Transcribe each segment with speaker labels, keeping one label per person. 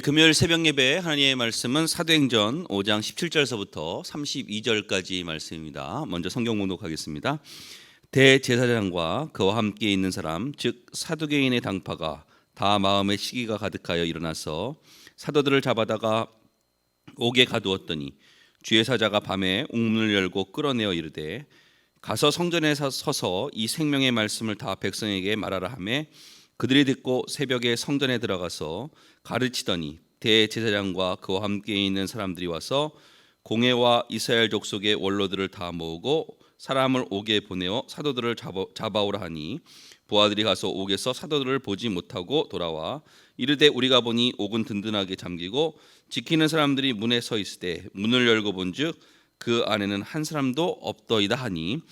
Speaker 1: 금요일 새벽 예배 하나님의 말씀은 사도행전 5장 17절서부터 32절까지 말씀입니다. 먼저 성경 봉독하겠습니다. 대제사장과 그와 함께 있는 사람 즉 사두개인의 당파가 다 마음에 시기가 가득하여 일어나서 사도들을 잡아다가 옥에 가두었더니 주의 사자가 밤에 옥문을 열고 끌어내어 이르되 가서 성전에 서서 이 생명의 말씀을 다 백성에게 말하라 하매 그들이 듣고 새벽에 성전에 들어가서 가르치더니 대제사장과 그와 함께 있는 사람들이 와서 공회와 이스라엘 족속의 원로들을 다 모으고 사람을 옥에 보내어 사도들을 잡아오라 하니 부하들이 가서 옥에서 사도들을 보지 못하고 돌아와 이르되 우리가 보니 옥은 든든하게 잠기고 지키는 사람들이 문에 서 있으되 문을 열고 본즉 그 안에는 한 사람도 없더이다 하니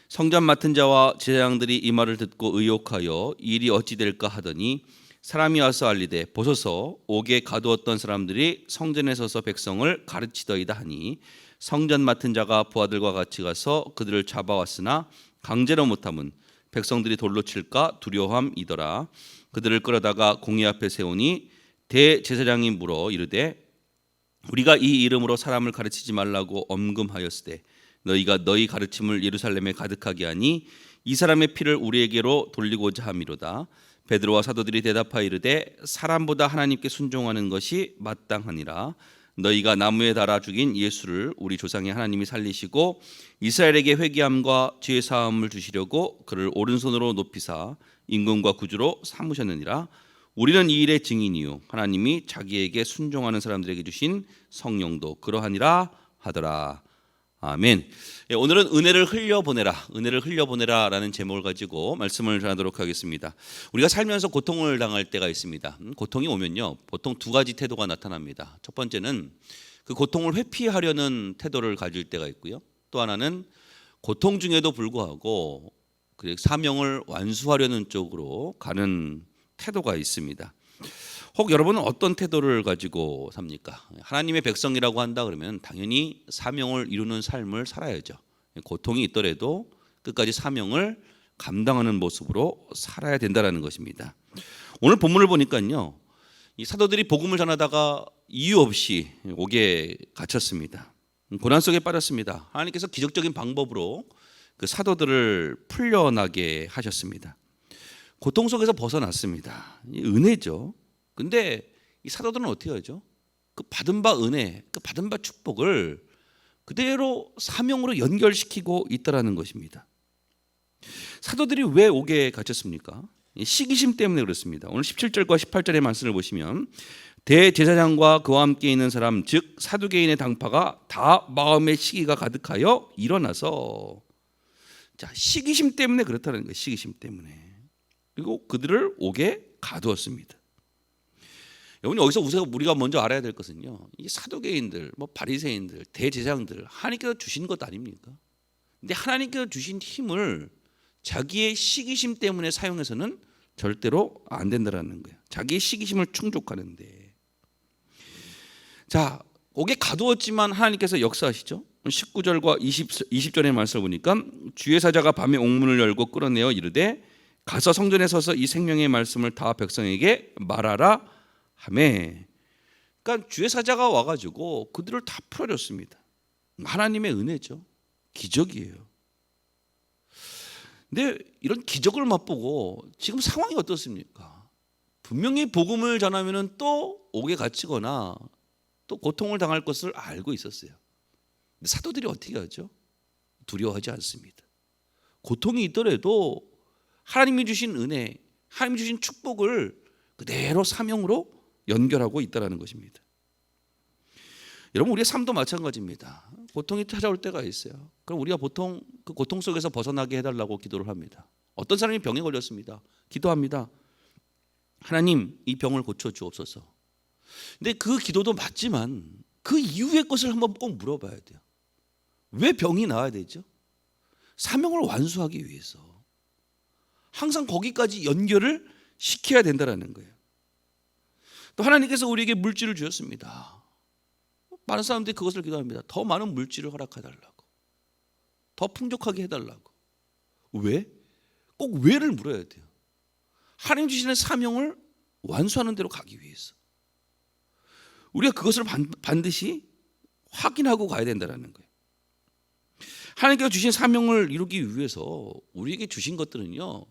Speaker 1: 성전 맡은 자와 제사장들이 이 말을 듣고 의혹하여 일이 어찌 될까 하더니 사람이 와서 알리되 보소서 옥에 가두었던 사람들이 성전에 서서 백성을 가르치더이다 하니 성전 맡은 자가 부하들과 같이 가서 그들을 잡아왔으나 강제로 못함은 백성들이 돌로 칠까 두려움이더라. 그들을 끌어다가 공회 앞에 세우니 대제사장이 물어 이르되 우리가 이 이름으로 사람을 가르치지 말라고 엄금하였으되 너희가 너희 가르침을 예루살렘에 가득하게 하니 이 사람의 피를 우리에게로 돌리고자 함이로다. 베드로와 사도들이 대답하여 이르되 사람보다 하나님께 순종하는 것이 마땅하니라. 너희가 나무에 달아 죽인 예수를 우리 조상의 하나님이 살리시고 이스라엘에게 회개함과 죄 사함을 주시려고 그를 오른손으로 높이사 임금과 구주로 삼으셨느니라. 우리는 이 일의 증인이요 하나님이 자기에게 순종하는 사람들에게 주신 성령도 그러하니라 하더라. 아멘. 오늘은 은혜를 흘려보내라라는 제목을 가지고 말씀을 전하도록 하겠습니다. 우리가 살면서 고통을 당할 때가 있습니다. 고통이 오면요 보통 두 가지 태도가 나타납니다. 첫 번째는 그 고통을 회피하려는 태도를 가질 때가 있고요. 또 하나는 고통 중에도 불구하고 그 사명을 완수하려는 쪽으로 가는 태도가 있습니다. 혹 여러분은 어떤 태도를 가지고 삽니까? 하나님의 백성이라고 한다 그러면 당연히 사명을 이루는 삶을 살아야죠. 고통이 있더라도 끝까지 사명을 감당하는 모습으로 살아야 된다는 것입니다. 오늘 본문을 보니까요, 이 사도들이 복음을 전하다가 이유 없이 옥에 갇혔습니다. 고난 속에 빠졌습니다. 하나님께서 기적적인 방법으로 그 사도들을 풀려나게 하셨습니다. 고통 속에서 벗어났습니다. 은혜죠. 근데 이 사도들은 어떻게 하죠? 그 받은 바 은혜, 그 받은 바 축복을 그대로 사명으로 연결시키고 있다라는 것입니다. 사도들이 왜 옥에 갇혔습니까? 시기심 때문에 그렇습니다. 오늘 17절과 18절의 말씀을 보시면 대제사장과 그와 함께 있는 사람 즉 사두개인의 당파가 다 마음에 시기가 가득하여 일어나서 자, 시기심 때문에 그렇다는 거예요. 시기심 때문에. 그리고 그들을 옥에 가두었습니다. 여러분 여기서 우리가 먼저 알아야 될 것은요. 이 사도개인들, 바리새인들, 대제사장들 하나님께서 주신 것 아닙니까? 근데 하나님께서 주신 힘을 자기의 시기심 때문에 사용해서는 절대로 안 된다라는 거예요. 자기의 시기심을 충족하는데. 자, 옥에 가두었지만 하나님께서 역사하시죠. 19절과 20절의 말씀을 보니까 주의 사자가 밤에 옥문을 열고 끌어내어 이르되 가서 성전에 서서 이 생명의 말씀을 다 백성에게 말하라 하매. 그러니까 주의 사자가 와가지고 그들을 다 풀어줬습니다. 하나님의 은혜죠. 기적이에요. 근데 이런 기적을 맛보고 지금 상황이 어떻습니까? 분명히 복음을 전하면 또 옥에 갇히거나 또 고통을 당할 것을 알고 있었어요. 근데 사도들이 어떻게 하죠? 두려워하지 않습니다. 고통이 있더라도 하나님이 주신 은혜, 하나님이 주신 축복을 그대로 사명으로 연결하고 있다는 것입니다. 여러분 우리의 삶도 마찬가지입니다. 고통이 찾아올 때가 있어요. 그럼 우리가 보통 그 고통 속에서 벗어나게 해달라고 기도를 합니다. 어떤 사람이 병에 걸렸습니다. 기도합니다. 하나님 이 병을 고쳐주옵소서. 근데 그 기도도 맞지만 그 이후의 것을 한번 꼭 물어봐야 돼요. 왜 병이 나와야 되죠? 사명을 완수하기 위해서. 항상 거기까지 연결을 시켜야 된다는 거예요. 또 하나님께서 우리에게 물질을 주셨습니다. 많은 사람들이 그것을 기도합니다. 더 많은 물질을 허락해달라고, 더 풍족하게 해달라고. 왜? 꼭 왜를 물어야 돼요. 하나님 주시는 사명을 완수하는 대로 가기 위해서. 우리가 그것을 반드시 확인하고 가야 된다는 거예요. 하나님께서 주신 사명을 이루기 위해서 우리에게 주신 것들은요,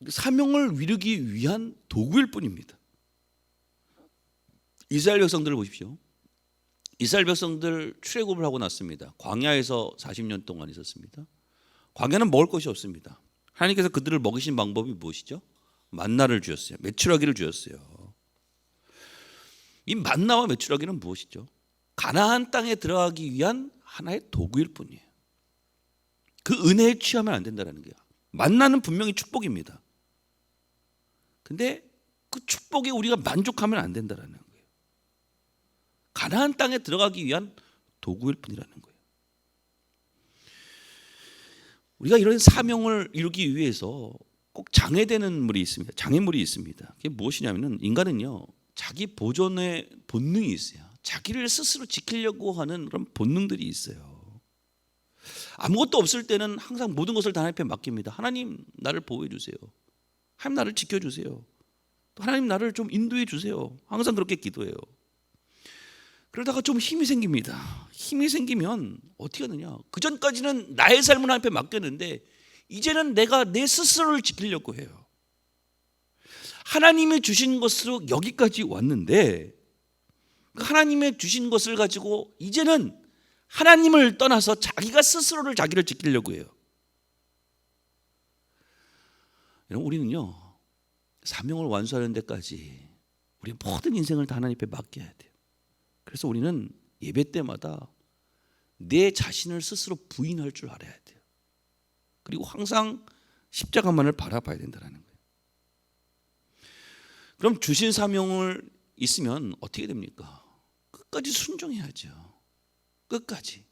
Speaker 1: 사명을 이루기 위한 도구일 뿐입니다. 이스라엘 백성들을 보십시오. 이스라엘 백성들 출애굽을 하고 났습니다. 광야에서 40년 동안 있었습니다. 광야는 먹을 것이 없습니다. 하나님께서 그들을 먹이신 방법이 무엇이죠? 만나를 주셨어요. 메추라기를 주셨어요. 이 만나와 메추라기는 무엇이죠? 가나안 땅에 들어가기 위한 하나의 도구일 뿐이에요. 그 은혜에 취하면 안 된다는 거예요. 만나는 분명히 축복입니다. 근데 그 축복에 우리가 만족하면 안 된다는 거예요. 가나안 땅에 들어가기 위한 도구일 뿐이라는 거예요. 우리가 이런 사명을 이루기 위해서 꼭 장애되는 물이 있습니다. 장애물이 있습니다. 그게 무엇이냐면은 인간은요, 자기 보존의 본능이 있어요. 자기를 스스로 지키려고 하는 그런 본능들이 있어요. 아무것도 없을 때는 항상 모든 것을 다 하나님 앞에 맡깁니다. 하나님 나를 보호해 주세요. 하나님 나를 지켜주세요. 또 하나님 나를 좀 인도해 주세요. 항상 그렇게 기도해요. 그러다가 좀 힘이 생깁니다. 힘이 생기면 어떻게 하느냐? 그 전까지는 나의 삶을 하나님 앞에 맡겼는데 이제는 내가 내 스스로를 지키려고 해요. 하나님이 주신 것으로 여기까지 왔는데 하나님의 주신 것을 가지고 이제는 하나님을 떠나서 자기가 스스로를 자기를 지키려고 해요. 여러분, 우리는요, 사명을 완수하는 데까지 우리 모든 인생을 다 하나님 앞에 맡겨야 돼요. 그래서 우리는 예배 때마다 내 자신을 스스로 부인할 줄 알아야 돼요. 그리고 항상 십자가만을 바라봐야 된다는 거예요. 그럼 주신 사명을 있으면 어떻게 됩니까? 끝까지 순종해야죠. 끝까지.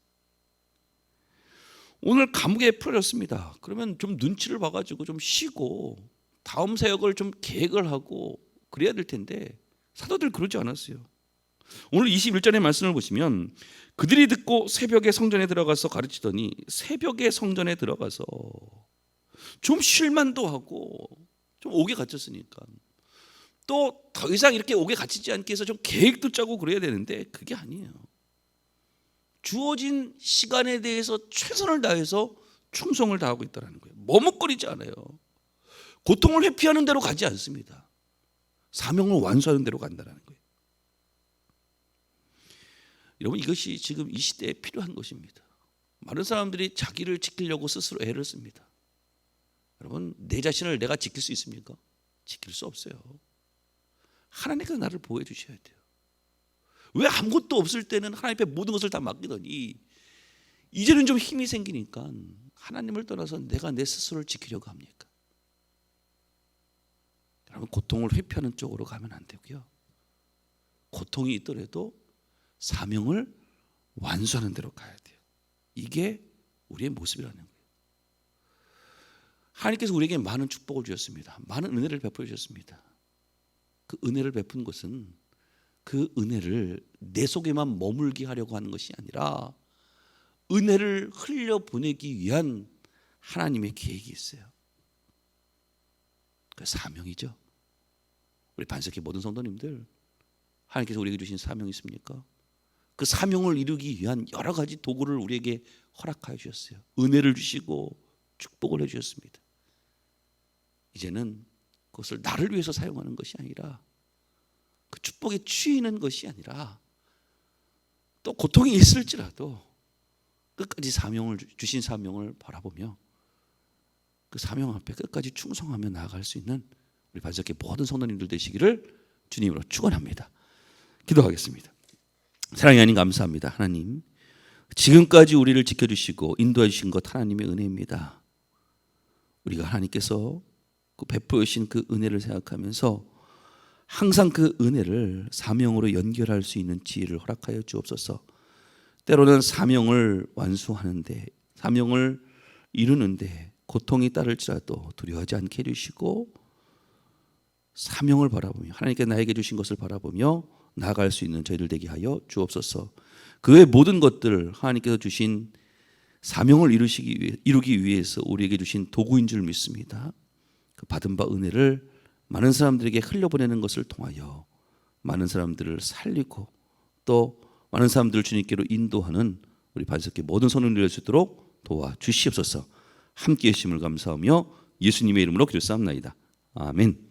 Speaker 1: 오늘 감옥에 풀어졌습니다. 그러면 좀 눈치를 봐가지고 좀 쉬고 다음 사역을 좀 계획을 하고 그래야 될 텐데 사도들 그러지 않았어요. 오늘 21절의 말씀을 보시면 그들이 듣고 새벽에 성전에 들어가서 가르치더니 새벽에 성전에 들어가서 좀 쉴만도 하고 좀 옥에 갇혔으니까 또 더 이상 이렇게 옥에 갇히지 않게 해서 좀 계획도 짜고 그래야 되는데 그게 아니에요. 주어진 시간에 대해서 최선을 다해서 충성을 다하고 있다는 거예요. 머뭇거리지 않아요. 고통을 회피하는 대로 가지 않습니다. 사명을 완수하는 대로 간다는 거예요. 여러분, 이것이 지금 이 시대에 필요한 것입니다. 많은 사람들이 자기를 지키려고 스스로 애를 씁니다. 여러분, 내 자신을 내가 지킬 수 있습니까? 지킬 수 없어요. 하나님께서 나를 보호해 주셔야 돼요. 왜 아무것도 없을 때는 하나님 앞에 모든 것을 다 맡기더니 이제는 좀 힘이 생기니까 하나님을 떠나서 내가 내 스스로를 지키려고 합니까? 여러분, 고통을 회피하는 쪽으로 가면 안 되고요. 고통이 있더라도 사명을 완수하는 대로 가야 돼요. 이게 우리의 모습이라는 거예요. 하나님께서 우리에게 많은 축복을 주셨습니다. 많은 은혜를 베풀어 주셨습니다. 그 은혜를 베푼 것은 그 은혜를 내 속에만 머물게 하려고 하는 것이 아니라 은혜를 흘려보내기 위한 하나님의 계획이 있어요. 그 사명이죠. 우리 반석의 모든 성도님들, 하나님께서 우리에게 주신 사명이 있습니까? 그 사명을 이루기 위한 여러 가지 도구를 우리에게 허락하여 주셨어요. 은혜를 주시고 축복을 해주셨습니다. 이제는 그것을 나를 위해서 사용하는 것이 아니라 그 축복에 취하는 것이 아니라 또 고통이 있을지라도 끝까지 사명을 주신 사명을 바라보며 그 사명 앞에 끝까지 충성하며 나아갈 수 있는 우리 반석의 모든 성도님들 되시기를 주님으로 축원합니다. 기도하겠습니다. 사랑의 하나님, 감사합니다. 하나님, 지금까지 우리를 지켜주시고 인도해 주신 것 하나님의 은혜입니다. 우리가 하나님께서 그 베풀어 주신 그 은혜를 생각하면서 항상 그 은혜를 사명으로 연결할 수 있는 지혜를 허락하여 주옵소서. 때로는 사명을 완수하는데, 사명을 이루는데 고통이 따를지라도 두려워하지 않게 해주시고 사명을 바라보며 하나님께 나에게 주신 것을 바라보며 나아갈 수 있는 저희들 되게 하여 주옵소서. 그 외 모든 것들 하나님께서 주신 사명을 이루기 위해서 우리에게 주신 도구인 줄 믿습니다. 그 받은 바 은혜를 많은 사람들에게 흘려보내는 것을 통하여 많은 사람들을 살리고 또 많은 사람들을 주님께로 인도하는 우리 반석회 모든 손을 들을 수 있도록 도와주시옵소서. 함께해 주심을 감사하며 예수님의 이름으로 기도드립니다. 아멘.